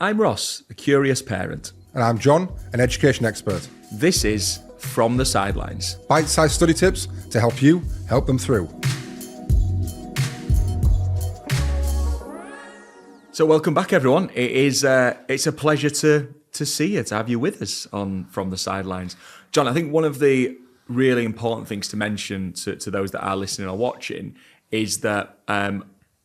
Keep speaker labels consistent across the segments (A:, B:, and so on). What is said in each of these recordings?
A: I'm Ross, a curious parent.
B: And I'm John, an education expert.
A: This is From the Sidelines.
B: Bite-sized study tips to help you help them through.
A: So welcome back, everyone. It's a pleasure to see you, to have you with us on From the Sidelines. John, I think one of the really important things to mention to those that are listening or watching is that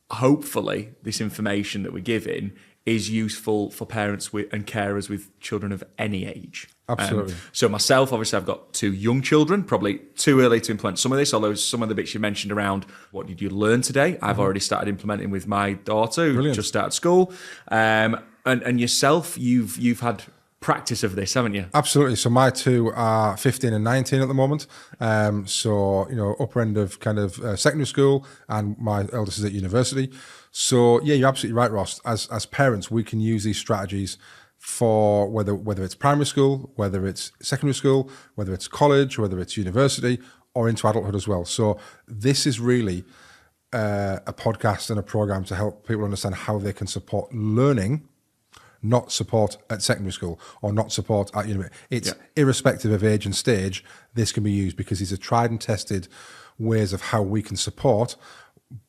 A: hopefully this information that we're giving is useful for parents and carers with children of any age.
B: Absolutely.
A: So myself, obviously, I've got 2 young children, probably too early to implement some of this, although some of the bits you mentioned around what did you learn today, I've already started implementing with my daughter who just started school. And yourself, you've had practice of this, haven't you?
B: Absolutely. So my 2 are 15 and 19 at the moment. So, upper end of kind of secondary school, and my eldest is at university. So yeah, you're absolutely right, Ross. As parents, we can use these strategies for whether it's primary school, whether it's secondary school, whether it's college, whether it's university, or into adulthood as well. So this is really a podcast and a program to help people understand how they can support learning, not support at secondary school or not support at university. It's irrespective of age and stage, this can be used because these are tried and tested ways of how we can support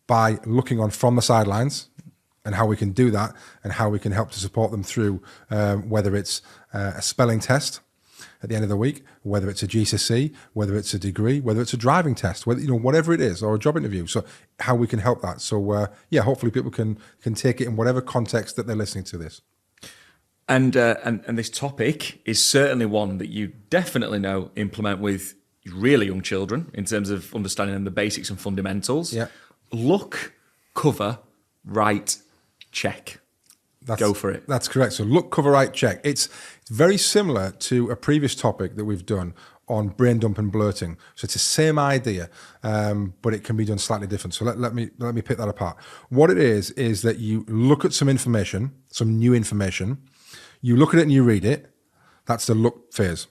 B: by looking on from the sidelines and how we can do that and how we can help to support them through whether it's a spelling test at the end of the week, whether it's a GCSE, whether it's a degree, whether it's a driving test, whatever it is, or a job interview. So how we can help that. So hopefully people can take it in whatever context that they're listening to this.
A: And this topic is certainly one that you definitely know implement with really young children in terms of understanding them the basics and fundamentals.
B: Yeah.
A: Look, cover, write, check. Go for it.
B: That's correct. So look, cover, write, check. It's very similar to a previous topic that we've done on brain dump and blurting. So it's the same idea, but it can be done slightly different. So let me pick that apart. What it is that you look at some information, some new information. You look at it and you read it. That's the look phase.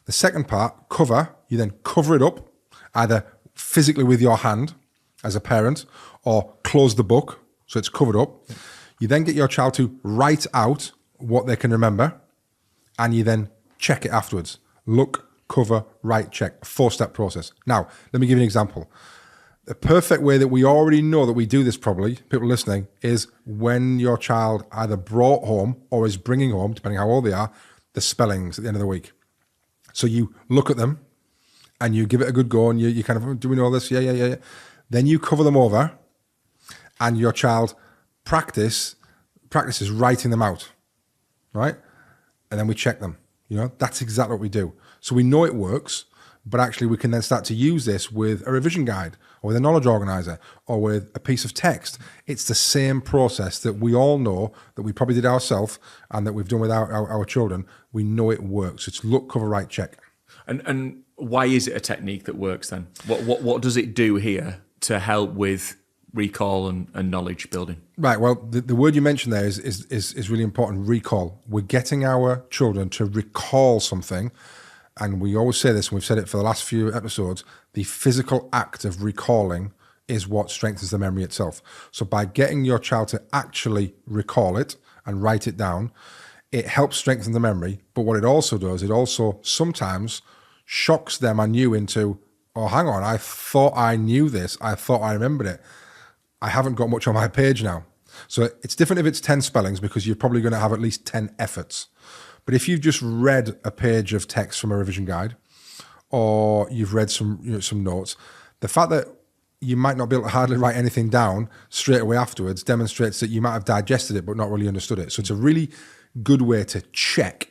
B: The second part, cover, you then cover it up, either physically with your hand as a parent or close the book so it's covered up. You then get your child to write out what they can remember and you then check it afterwards. Look, cover, write, check, a 4-step process. Now, let me give you an example. The perfect way that we already know that we do this probably, people listening, is when your child either brought home or is bringing home, depending how old they are, the spellings at the end of the week. So you look at them and you give it a good go and you kind of, do we know this? Yeah. Then you cover them over and your child practices writing them out, right? And then we check them. That's exactly what we do. So we know it works, but actually we can then start to use this with a revision guide or with a knowledge organizer or with a piece of text. It's the same process that we all know, that we probably did ourselves and that we've done with our children. We know it works. It's look, cover, write, check.
A: And why is it a technique that works then? What does it do here to help with recall and knowledge building? Right.
B: Well, the word you mentioned there is really important. Recall. We're getting our children to recall something. And we always say this, and we've said it for the last few episodes, the physical act of recalling is what strengthens the memory itself. So by getting your child to actually recall it and write it down, it helps strengthen the memory. But what it also does, it also sometimes shocks them and you into, oh, hang on, I thought I knew this. I thought I remembered it. I haven't got much on my page now. So it's different if it's 10 spellings because you're probably going to have at least 10 efforts. But if you've just read a page of text from a revision guide or you've read some notes, the fact that you might not be able to hardly write anything down straight away afterwards demonstrates that you might have digested it but not really understood it. So it's a really good way to check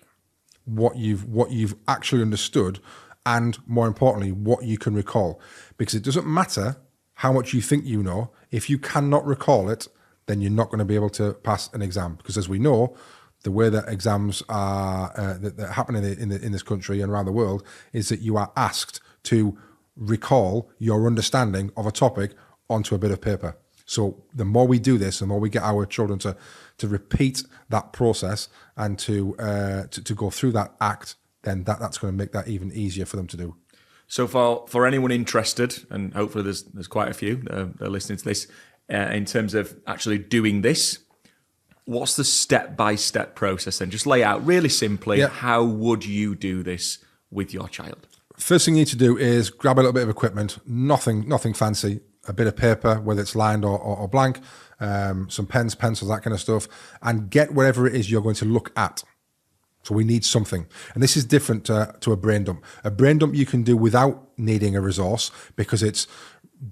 B: what you've actually understood and, more importantly, what you can recall. Because it doesn't matter how much you think you know. If you cannot recall it, then you're not going to be able to pass an exam. Because as we know, the way that exams are that happen in this country and around the world is that you are asked to recall your understanding of a topic onto a bit of paper. So the more we do this, the more we get our children to repeat that process and to go through that act, then that's going to make that even easier for them to do.
A: So for anyone interested, and hopefully there's quite a few that are listening to this, in terms of actually doing this, what's the step-by-step process then? Just lay out really simply, how would you do this with your child?
B: First thing you need to do is grab a little bit of equipment, nothing fancy, a bit of paper, whether it's lined or blank, some pens, pencils, that kind of stuff, and get whatever it is you're going to look at. So we need something. And this is different to a brain dump. A brain dump you can do without needing a resource, because it's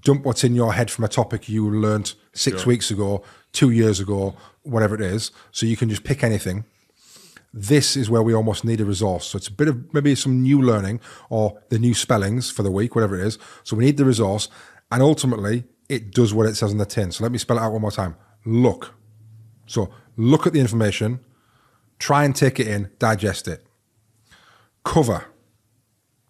B: dump what's in your head from a topic you learned 6 weeks ago, 2 years ago, whatever it is. So you can just pick anything. This is where we almost need a resource. So it's a bit of maybe some new learning or the new spellings for the week, whatever it is. So we need the resource, and ultimately it does what it says on the tin. So let me spell it out one more time. Look. So look at the information, try and take it in, digest it. Cover.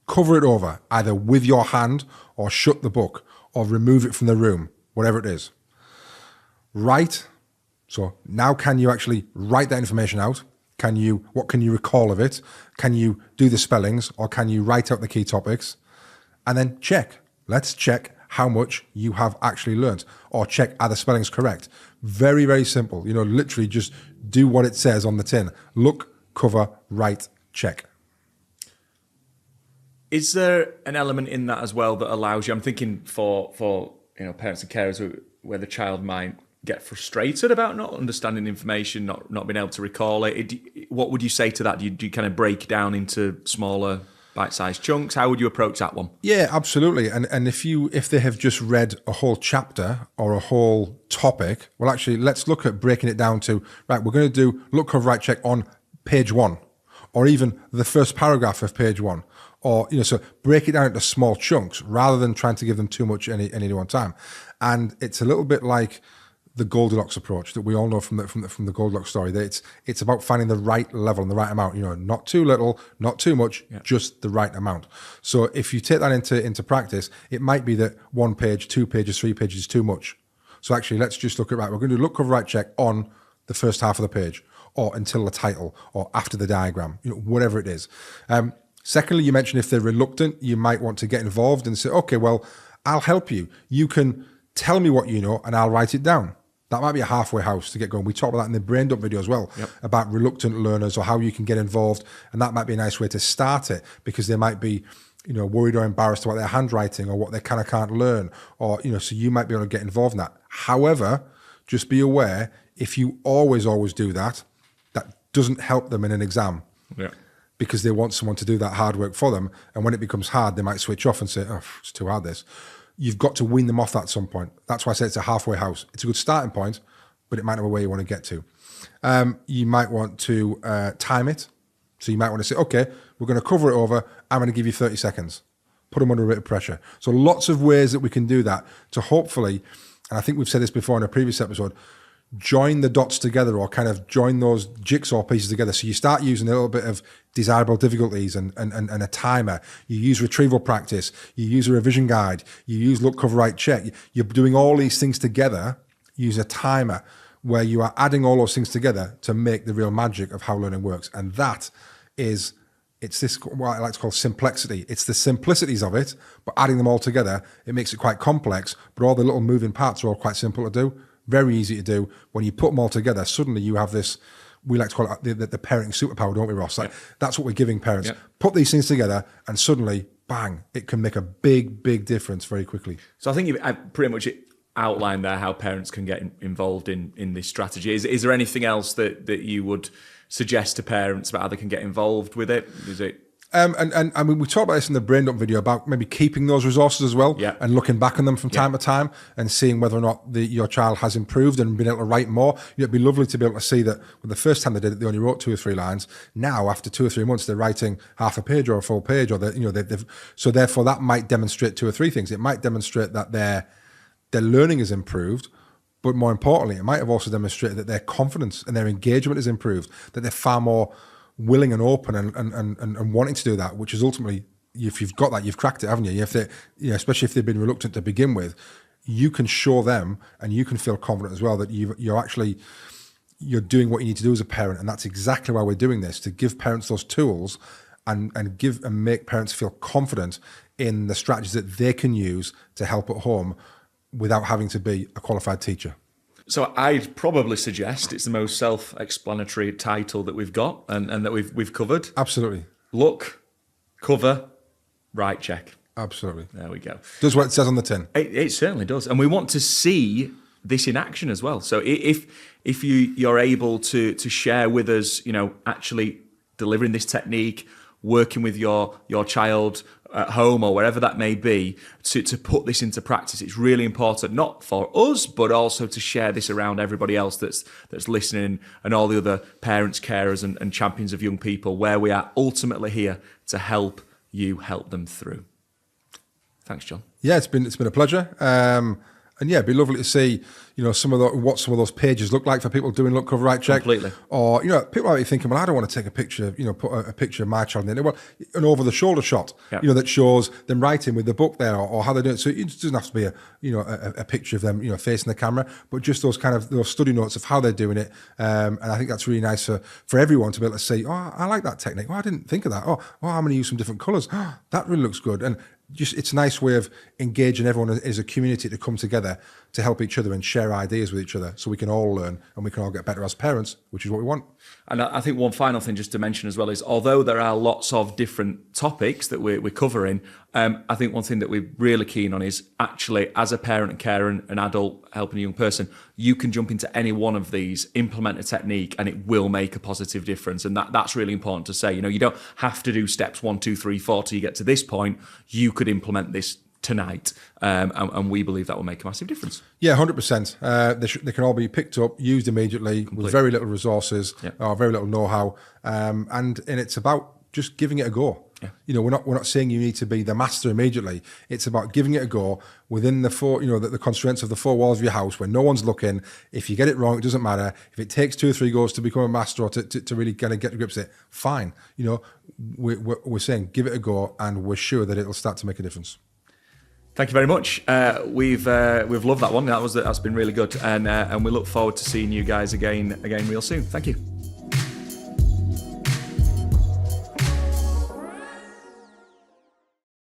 B: Cover it over, either with your hand or shut the book or remove it from the room, whatever it is. Write. So now can you actually write that information out? What can you recall of it? Can you do the spellings, or can you write out the key topics? And then check. Let's check how much you have actually learned, or check, are the spellings correct? Very, very simple. Literally just do what it says on the tin. Look, cover, write, check.
A: Is there an element in that as well that allows you, I'm thinking for parents and carers where the child might get frustrated about not understanding information, not being able to recall it. What would you say to that? Do you kind of break down into smaller bite-sized chunks? How would you approach that one?
B: Yeah, absolutely. And if they have just read a whole chapter or a whole topic, well, actually, let's look at breaking it down to, right, we're going to do look, cover, write, check on page 1, or even the first paragraph of page 1. Or, so break it down into small chunks rather than trying to give them too much any one time. And it's a little bit like the Goldilocks approach that we all know from the Goldilocks story, that it's about finding the right level and the right amount, not too little, not too much, just the right amount. So if you take that into practice, it might be that 1 page, 2 pages, 3 pages is too much. So actually, let's just look at, right, we're going to do look, cover, write, check on the first half of the page, or until the title, or after the diagram, whatever it is. Secondly, you mentioned if they're reluctant, you might want to get involved and say, okay, well, I'll help you. You can tell me what you know and I'll write it down. That might be a halfway house to get going. We talked about that in the brain dump video as well, about reluctant learners or how you can get involved. And that might be a nice way to start it, because they might be, worried or embarrassed about their handwriting or what they can or can't learn, or, so you might be able to get involved in that. However, just be aware, if you always do that, that doesn't help them in an exam. Yeah. Because they want someone to do that hard work for them. And when it becomes hard, they might switch off and say, oh, it's too hard, this. You've got to wean them off that at some point. That's why I say it's a halfway house. It's a good starting point, but it might not be where you want to get to. You might want to time it. So you might want to say, okay, we're going to cover it over. I'm going to give you 30 seconds. Put them under a bit of pressure. So lots of ways that we can do that to hopefully, and I think we've said this before in a previous episode, join the dots together, or kind of join those jigsaw pieces together. So you start using a little bit of desirable difficulties and a timer. You use retrieval practice. You use a revision guide. You use look, cover, write, check. You're doing all these things together. Use a timer where you are adding all those things together to make the real magic of how learning works. And that is, it's this, what I like to call simplexity. It's the simplicities of it, but adding them all together, it makes it quite complex, but all the little moving parts are all quite simple to do. Very easy to do. When you put them all together, suddenly you have this, we like to call it the parenting superpower, don't we, Ross? Like, that's what we're giving parents. Put these things together and suddenly, bang, it can make a big, big difference very quickly.
A: So I think you've pretty much outlined there how parents can get involved in this strategy. Is there anything else that you would suggest to parents about how they can get involved with it? Is it...
B: And I mean, we talked about this in the brain dump video about maybe keeping those resources as well, and looking back on them from time to time and seeing whether or not your child has improved and been able to write more. It'd be lovely to be able to see that well, the first time they did it, they only wrote 2 or 3 lines. Now, after 2 or 3 months, they're writing half a page or a full page, or they've so therefore that might demonstrate 2 or 3 things. It might demonstrate that their learning has improved. But more importantly, it might have also demonstrated that their confidence and their engagement has improved, that they're far more willing and open and wanting to do that, which is ultimately, if you've got that, you've cracked it, haven't you? Especially if they've been reluctant to begin with, you can show them and you can feel confident as well that you're doing what you need to do as a parent. And that's exactly why we're doing this, to give parents those tools and make parents feel confident in the strategies that they can use to help at home without having to be a qualified teacher.
A: So I'd probably suggest it's the most self-explanatory title that we've got and that we've covered.
B: Absolutely.
A: Look, cover, write, check.
B: Absolutely.
A: There we go.
B: Does what it says on the tin.
A: It certainly does. And we want to see this in action as well. So if you're able to share with us, actually delivering this technique, working with your child at home or wherever that may be, to put this into practice, it's really important, not for us, but also to share this around everybody else that's listening, and all the other parents, carers and champions of young people, where we are ultimately here to help you help them through. Thanks, John.
B: Yeah, it's been a pleasure. And yeah, it'd be lovely to see, what some of those pages look like for people doing look, cover, write, check.
A: Completely.
B: Or, people might be thinking, well, I don't want to take a picture, put a picture of my child in there. Well, an over-the-shoulder shot, that shows them writing with the book there, or how they do it. So it doesn't have to be a picture of them, facing the camera, but just those study notes of how they're doing it. And I think that's really nice for everyone to be able to say, oh, I like that technique. Oh, I didn't think of that. Oh, I'm going to use some different colours. Oh, that really looks good. And just, it's a nice way of engaging everyone as a community to come together to help each other and share ideas with each other, so we can all learn and we can all get better as parents, which is what we want.
A: And I think one final thing just to mention as well is, although there are lots of different topics that we're covering, I think one thing that we're really keen on is actually, as a parent and carer, an adult helping a young person, you can jump into any one of these, implement a technique, and it will make a positive difference. And that's really important to say. You don't have to do steps 1, 2, 3, 4 till you get to this point. You could implement this tonight, and we believe that will make a massive difference.
B: Yeah, 100%. They can all be picked up, used immediately, with very little resources, or very little know-how, and it's about just giving it a go. Yeah. We're not saying you need to be the master immediately. It's about giving it a go within the the constraints of the 4 walls of your house, where no one's looking. If you get it wrong, it doesn't matter. If it takes 2 or 3 goes to become a master, or to really kind of get to grips with it, fine. We're saying give it a go, and we're sure that it'll start to make a difference.
A: Thank you very much. We've loved that one. That's been really good, and we look forward to seeing you guys again real soon. Thank you.